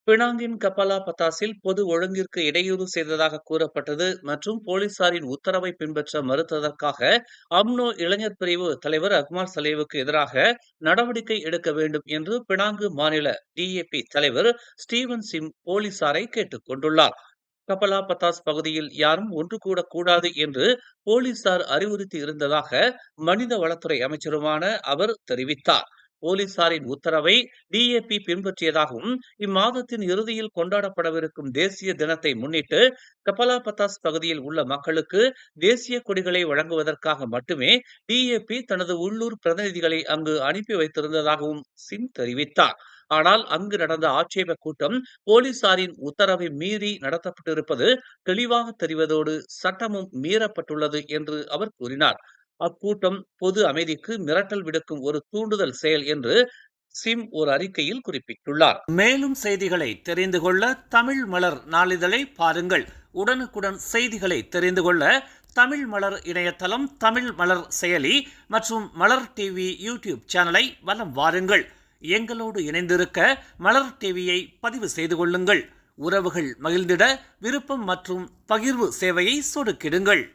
பினாங்கின் கபாலா பத்தாஸில் பொது ஒழுங்கிற்கு இடையூறு செய்ததாக கூறப்பட்டது மற்றும் போலீசாரின் உத்தரவை பின்பற்ற மறுத்ததற்காக அம்னோ இளைஞர் பிரிவு தலைவர் அக்மால் சலேவுக்கு எதிராக நடவடிக்கை எடுக்க வேண்டும் என்று பினாங்கு மாநில டிஏபி தலைவர் ஸ்டீவன் சிம் போலீசாரை கேட்டுக் கொண்டுள்ளார். கபலா பத்தாஸ் பகுதியில் யாரும் ஒன்று கூடக்கூடாது என்று போலீசார் அறிவுறுத்தி இருந்ததாக மனித வளத்துறை அமைச்சருமான அவர் தெரிவித்தார். போலீசாரின் உத்தரவை டிஏபி பின்பற்றியதாகவும் இம்மாதத்தின் இறுதியில் கொண்டாடப்படவிருக்கும் தேசிய தினத்தை முன்னிட்டு கபலா பத்தாஸ் பகுதியில் உள்ள மக்களுக்கு தேசிய கொடிகளை வழங்குவதற்காக மட்டுமே டிஏபி தனது உள்ளூர் பிரதிநிதிகளை அங்கு அனுப்பி வைத்திருந்ததாகவும் சிங் தெரிவித்தார். ஆனால் அங்கு நடந்த ஆட்சேப கூட்டம் போலீசாரின் உத்தரவை மீறி நடத்தப்பட்டிருப்பது தெளிவாக தெரிவதோடு சட்டமும் மீறப்பட்டுள்ளது என்று அவர் கூறினார். அக்கூட்டம் பொது அமைதிக்கு மிரட்டல் விடுக்கும் ஒரு தூண்டுதல் செயல் என்று சிம் ஒரு அறிக்கையில் குறிப்பிட்டுள்ளார். மேலும் செய்திகளை தெரிந்து கொள்ள தமிழ் மலர் நாளிதழை பாருங்கள். உடனுக்குடன் செய்திகளை தெரிந்து கொள்ள தமிழ் மலர் இணையதளம், தமிழ் மலர் செயலி மற்றும் மலர் டிவி யூடியூப் சேனலை வலம் வாருங்கள். எங்களோடு இணைந்திருக்க மலர் டிவியை பதிவு செய்து கொள்ளுங்கள். உறவுகள் மகிழ்ந்திட விருப்பம் மற்றும் பகிர்வு சேவையை சொடுக்கிடுங்கள்.